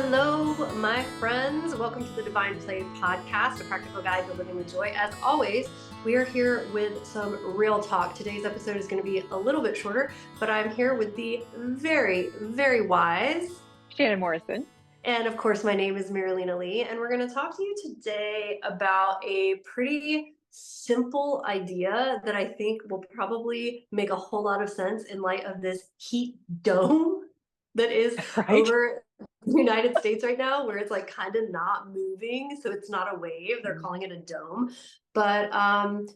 Hello, my friends. Welcome to the Divine Play podcast, a practical guide to living with joy. As always, we are here with some real talk. Today's episode is going to be a little bit shorter, but I'm here with the very, very wise Shannon Morrison. And of course, my name is Mirilena Lee, and we're going to talk to you today about a pretty simple idea that I think will probably make a whole lot of sense in light of this heat dome that is Right. over the United States right now, where it's like kind of not moving. So it's not a wave. They're calling it a dome. But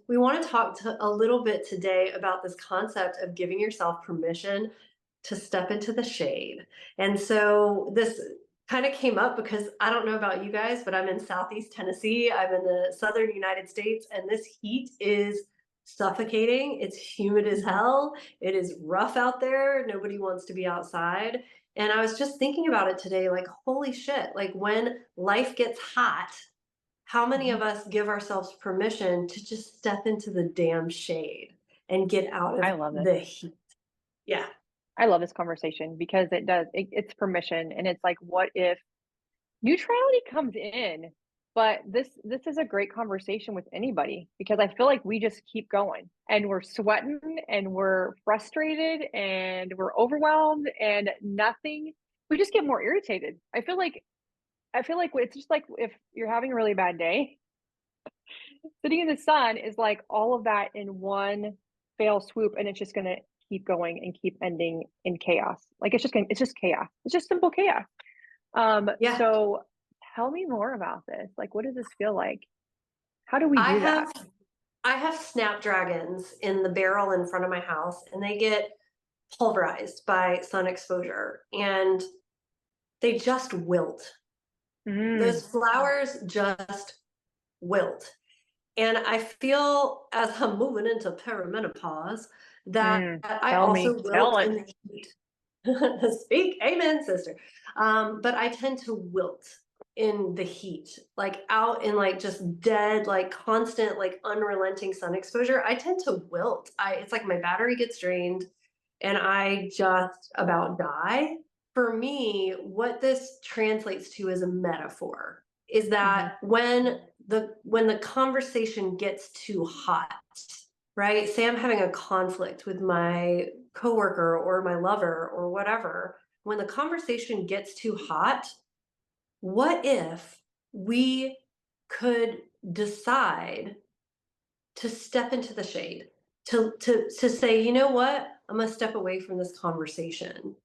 we want to talk a little bit today about this concept of giving yourself permission to step into the shade. And so this kind of came up because I don't know about you guys, but I'm in Southeast Tennessee. I'm in the southern United States, and this heat is suffocating. It's humid as hell. It is rough out there. Nobody wants to be outside. And I was just thinking about it today, like, holy shit, like when life gets hot, how many of us give ourselves permission to just step into the damn shade and get out I of love this. the heat? Yeah. I love this conversation because it's permission. And it's like, what if neutrality comes in? But this is a great conversation with anybody because I feel like we just keep going and we're sweating and we're frustrated and we're overwhelmed and nothing. We just get more irritated. I feel like it's just like if you're having a really bad day, sitting in the sun is like all of that in one fail swoop, and it's just gonna keep going and keep ending in chaos. Like it's just chaos. It's just simple chaos. Yeah. So tell me more about this. Like, what does this feel like? How do we I do that? have I have snapdragons in the barrel in front of my house, and they get pulverized by sun exposure, and they just wilt. Mm, Those flowers just wilt. And I feel as I'm moving into perimenopause that I tell me, also tell wilt it. in the heat. Speak, amen, sister. But I tend to wilt in the heat, like out in like just dead, like constant, like unrelenting sun exposure. I tend to wilt. It's like my battery gets drained and I just about die. For me, what this translates to is a metaphor is Hmm. that when the conversation gets too hot, right? Say I'm having a conflict with my coworker or my lover or whatever. When the conversation gets too hot, what if we could decide to step into the shade, to say, you know what? I'm gonna step away from this conversation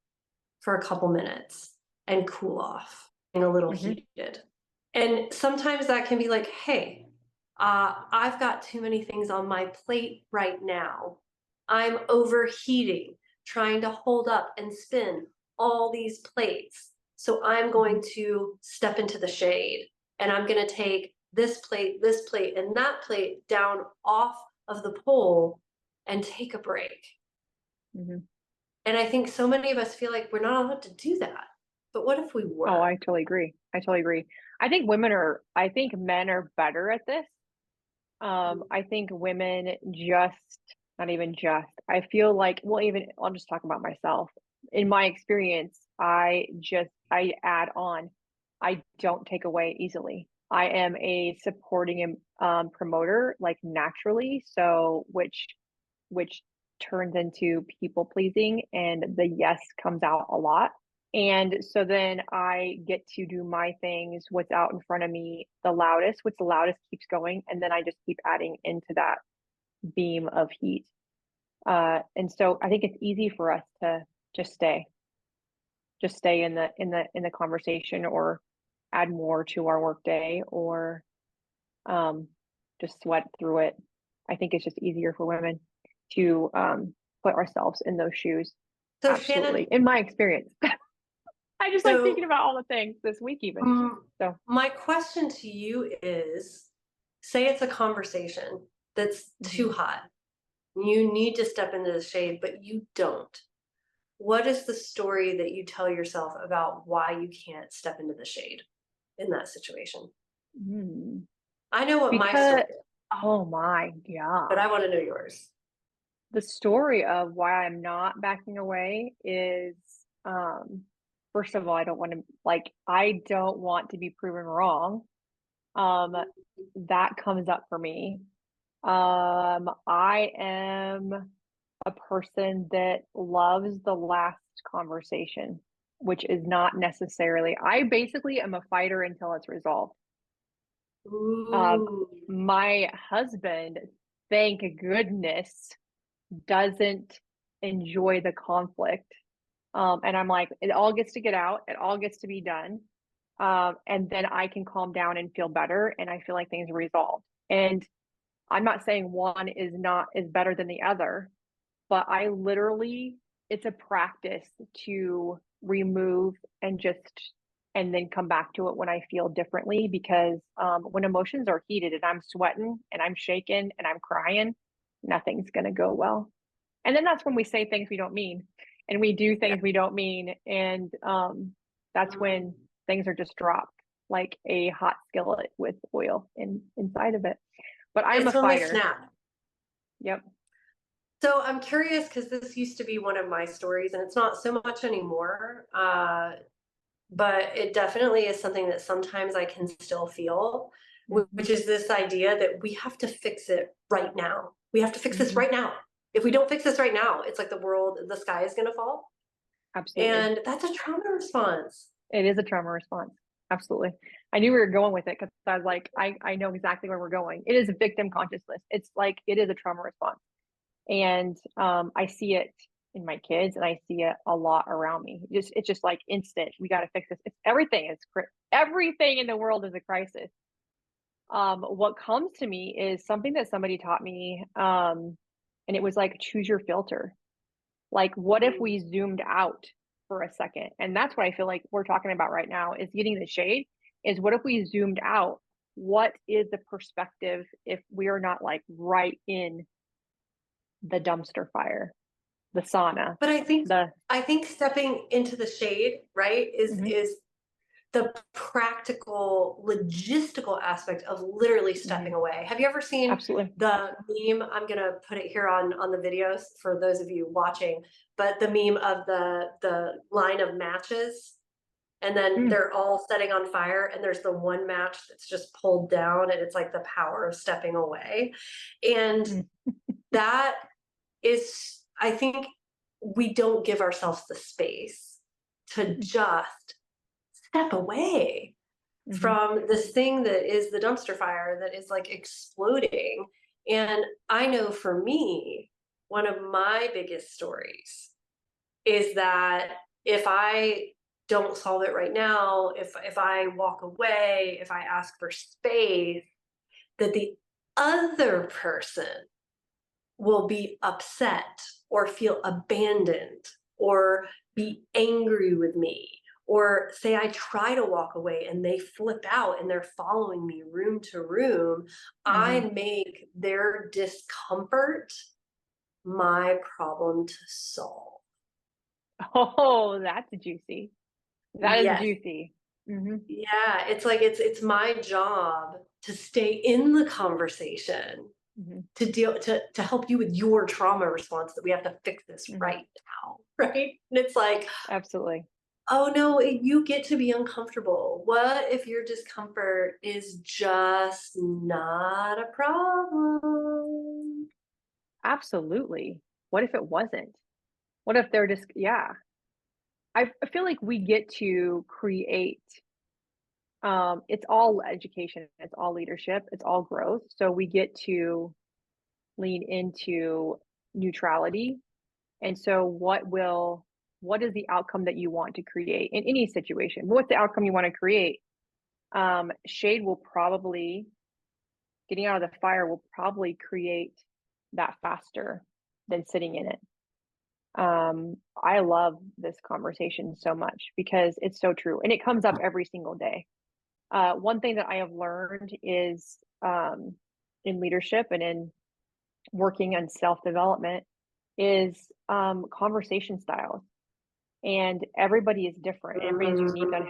for a couple minutes and cool off and a little Hmm. heated. And sometimes that can be like, hey, I've got too many things on my plate right now. I'm overheating, trying to hold up and spin all these plates. So I'm Hmm. going to step into the shade and I'm going to take this plate, and that plate down off of the pole and take a break. Hmm. And I think so many of us feel like we're not allowed to do that. But what if we Oh, were? I totally agree. I totally agree. I think men are better at this. I think women just, not even just, I feel like, well, even I'll just talk about myself. In my experience, I add on. I don't take away easily. I am a supporting promoter, like naturally. So, which turns into people pleasing, and the yes comes out a lot. And so then I get to do my things, what's out in front of me, what's the loudest keeps going. And then I just keep adding into that beam of heat. And so I think it's easy for us to just stay, just stay in the conversation or add more to our workday or um, just sweat through it. I think it's just easier for women to put ourselves in those shoes. So, Absolutely. Shannon, In my experience. I just like thinking so about all the things this week even. So my question to you is, say it's a conversation that's mhm. too hot. You need to step into the shade, but you don't. What is the story that you tell yourself about why you can't step into the shade in that situation? Mm. I know what my Because story is, oh my, yeah. but I want to know yours. The story of why I'm not backing away is first of all, I don't want to be proven wrong. Um, that comes up for me. I am a person that loves the last conversation, which is not necessarily, I basically am a fighter until it's resolved. Um, Ooh. my husband, thank goodness, doesn't enjoy the conflict. And I'm like, it all gets to get out, it all gets to be done. And then I can calm down and feel better, and I feel like things are resolved. And I'm not saying one is better than the other, but I literally, it's a practice to remove and then come back to it when I feel differently, because when emotions are heated and I'm sweating and I'm shaking and I'm crying, nothing's going to go well. And then that's when we say things we don't mean, and we do Yeah. things we don't mean. And that's when things are just dropped like a hot skillet with oil inside of it. But I'm a It's when they fighter. snap. Yep. So I'm curious because this used to be one of my stories, and it's not so much anymore. But it definitely is something that sometimes I can still feel, Mm-hmm. which is this idea that we have to fix it right now. We have to fix this Mm-hmm. right now. If we don't fix this right now, it's like the sky is going to fall. Absolutely. And that's a trauma response. It is a trauma response. Absolutely. I knew we were going with it because I was like, I know exactly where we're going. It is a victim consciousness. It's like, it is a trauma response. And I see it in my kids, and I see it a lot around me. It's just like instant. We got to fix this. It's everything. Everything in the world is a crisis. What comes to me is something that somebody taught me, and it was like, choose your filter. Like, what if we zoomed out for a second? And that's what I feel like we're talking about right now, is getting the shade. Is what if we zoomed out? What is the perspective if we are not like right in the dumpster fire, the sauna, But the I think stepping into the shade, right, mhm, is the practical logistical aspect of literally stepping mhm, away. Have you ever seen absolutely. the meme? I'm gonna put it here on the videos for those of you watching, but the meme of the line of matches, and then Mm, they're all setting on fire, and there's the one match that's just pulled down, and it's like the power of stepping away. And mm, that is, I think, we don't give ourselves the space to mm, just step away mhm, from this thing that is the dumpster fire that is like exploding. And I know for me, one of my biggest stories is that if I don't solve it right now, if I walk away, if I ask for space, that the other person will be upset or feel abandoned or be angry with me, or say I try to walk away and they flip out and they're following me room to room. I mhm. make their discomfort my problem to solve. Oh, that's juicy. That is Yes. juicy. Hmm. Yeah, it's like it's my job to stay in the conversation, Hmm. to help you with your trauma response, that we have to fix this Hmm. right now. Right, and it's like, Absolutely. oh no, you get to be uncomfortable. What if your discomfort is just not a problem? Absolutely. What if it wasn't? What if they're just, yeah. I feel like we get to create, it's all education, it's all leadership, it's all growth. So we get to lean into neutrality. And so what is the outcome that you want to create in any situation? What's the outcome you want to create? Shade will probably, getting out of the fire will probably create that faster than sitting in it. I love this conversation so much because it's so true, and it comes up every single day. One thing that I have learned is, in leadership and in working on self-development, is conversation styles. And everybody is different. Everybody's unique on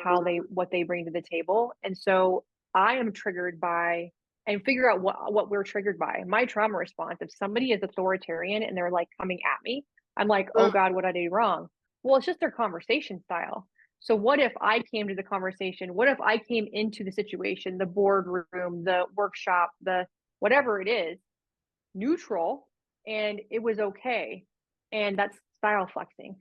what they bring to the table. And so I am triggered by, and figure out what we're triggered by. My trauma response, if somebody is authoritarian and they're like coming at me, I'm like, oh Mm, God, what did I do wrong? Well, it's just their conversation style. So what if I came to the conversation? What if I came into the situation, the boardroom, the workshop, the whatever it is, neutral, and it was okay? And that's style flexing.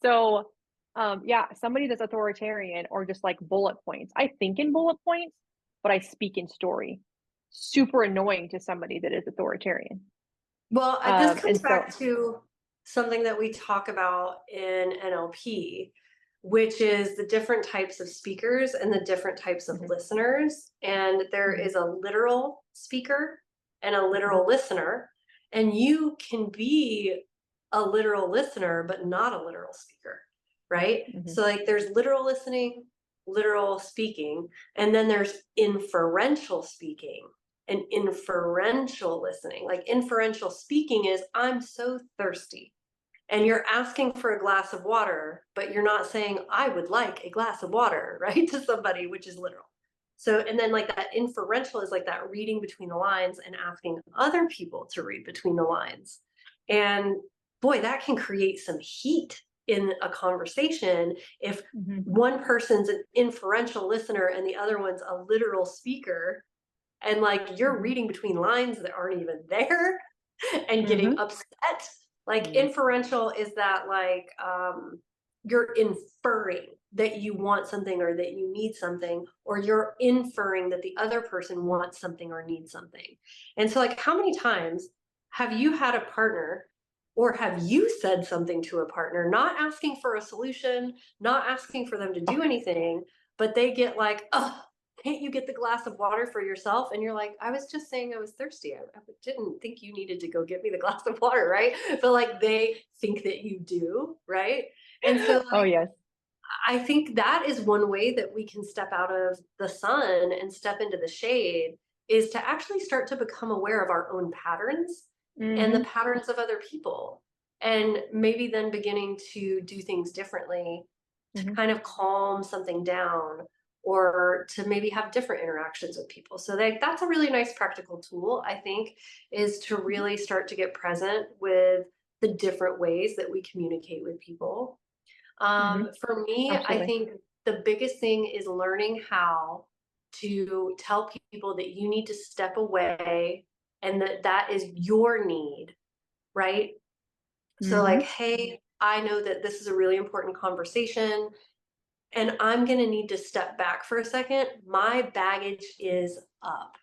So, yeah, somebody that's authoritarian or just like bullet points. I think in bullet points, but I speak in story. Super annoying to somebody that is authoritarian. Well, this And comes so, back to something that we talk about in NLP, which is the different types of speakers and the different types of mhm, listeners. And there mhm, is a literal speaker and a mhm, literal listener. And you can be a literal listener, but not a literal speaker, right? mhm, So, like, there's literal listening, literal speaking, and then there's inferential speaking and inferential listening. Like inferential speaking is, I'm so thirsty. And you're asking for a glass of water, but you're not saying, I would like a glass of water, right? To somebody, which is literal. So, and then like that inferential is like that reading between the lines and asking other people to read between the lines. And boy, that can create some heat in a conversation if mhm, one person's an inferential listener and the other one's a literal speaker, and like you're mhm, reading between lines that aren't even there and getting mhm, upset. Like mhm, inferential is that like you're inferring that you want something or that you need something, or you're inferring that the other person wants something or needs something. And so like how many times have you had a partner, or have you said something to a partner not asking for a solution, not asking for them to do anything, but they get like, oh, can't you get the glass of water for yourself? And you're like, I was just saying I was thirsty. I didn't think you needed to go get me the glass of water, right? But like they think that you do, right? And so oh, like yes. I think that is one way that we can step out of the sun and step into the shade, is to actually start to become aware of our own patterns and the Mhm, patterns of other people. And maybe then beginning to do things differently to mhm, kind of calm something down, or to maybe have different interactions with people. So that's a really nice practical tool, I think, is to mhm, really start to get present with the different ways that we communicate with people. mhm, For me, I absolutely. think the biggest thing is learning how to tell people that you need to step away and that that is your need, right? So, like, Mhm, hey, I know that this is a really important conversation and I'm going to need to step back for a second. My baggage is up.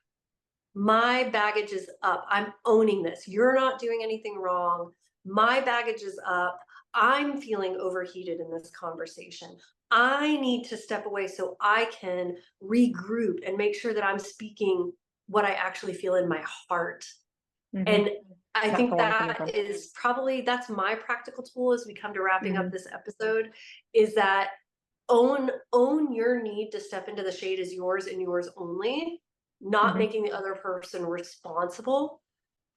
My baggage is up. I'm owning this. You're not doing anything wrong. My baggage is up. I'm feeling overheated in this conversation. I need to step away so I can regroup and make sure that I'm speaking what I actually feel in my heart. mhm. And I That's think where I'm coming that from. is probably, that's my practical tool as we come to wrapping up Mhm, this episode, is that own your need to step into the shade as yours and yours only, not mhm, making the other person responsible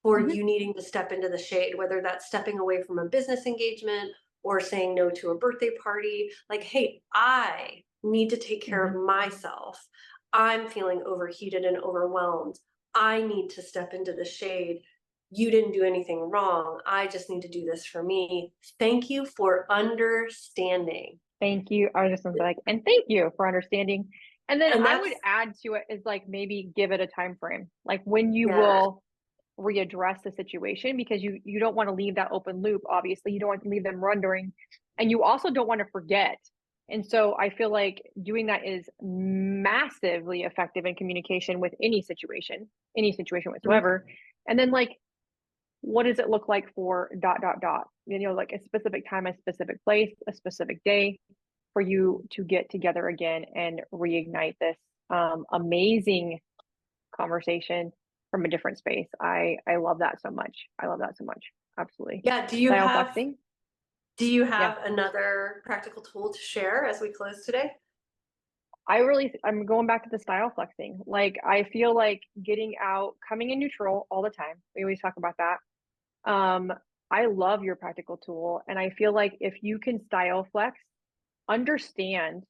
for mhm, you needing to step into the shade, whether that's stepping away from a business engagement or saying no to a birthday party. Like, hey, I need to take care mhm. of myself. I'm feeling overheated and overwhelmed. I need to step into the shade. You didn't do anything wrong. I just need to do this for me. Thank you for understanding. Thank you. I was just gonna be like, and thank you for understanding. And then And I that's, would add to it is like maybe give it a time frame, like when you yeah. will readdress the situation, because you don't want to leave that open loop. Obviously, you don't want to leave them wondering, and you also don't want to forget. And so I feel like doing that is massively effective in communication with any situation Mhm. whatsoever. And then like what does it look like for dot dot dot, like a specific time, a specific place, a specific day for you to get together again and reignite this amazing conversation from a different space. I love that so much. I love that so much. Absolutely. Yeah. Style flexing. Do you Yeah. have another practical tool to share as we close today? I'm going back to the style flexing. Like I feel like getting out, coming in neutral all the time. We always talk about that. Um, I love your practical tool. And I feel like if you can style flex, understand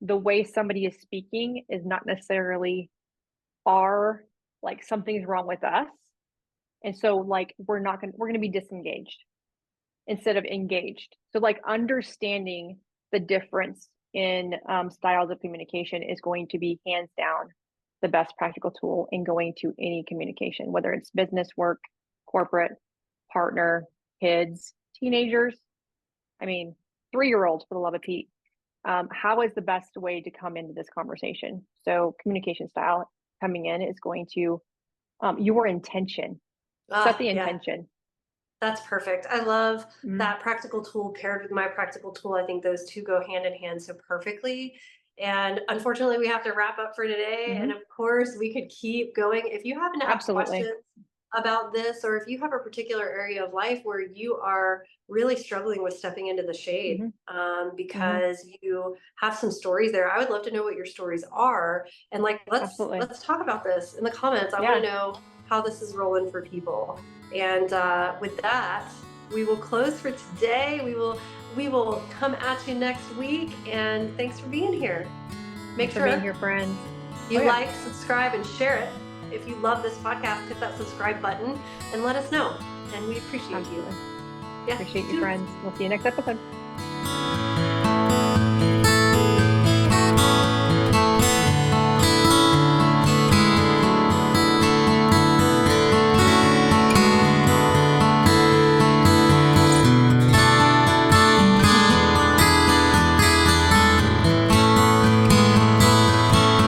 the way somebody is speaking is not necessarily our, like something's wrong with us. And so like we're gonna be disengaged instead of engaged. So like understanding the difference in styles of communication is going to be hands down the best practical tool in going to any communication, whether it's business, work, corporate, partner, kids, teenagers. I mean, 3-year-olds, for the love of Pete. How is the best way to come into this conversation? So communication style coming in is going to your intention. Set the Yeah. intention. That's perfect. I love Mhm, that practical tool paired with my practical tool. I think those two go hand in hand so perfectly. And unfortunately, we have to wrap up for today. And mhm. of course, we could keep going. If you happen to have Absolutely. questions about this, or if you have a particular area of life where you are really struggling with stepping into the shade Mhm, mhm. because you have some stories there, I would love to know what your stories are. And like, Absolutely. let's talk about this in the comments. I want Yeah. to know how this is rolling for people. And with that, we will close for today. We will come at you next week. And thanks for being here. Make Thanks for being sure here, friends. Oh, you yeah. like, subscribe, and share it. If you love this podcast, hit that subscribe button and let us know. And we appreciate you. Absolutely. Yeah. Appreciate you, Toodles. friends. We'll see you next episode.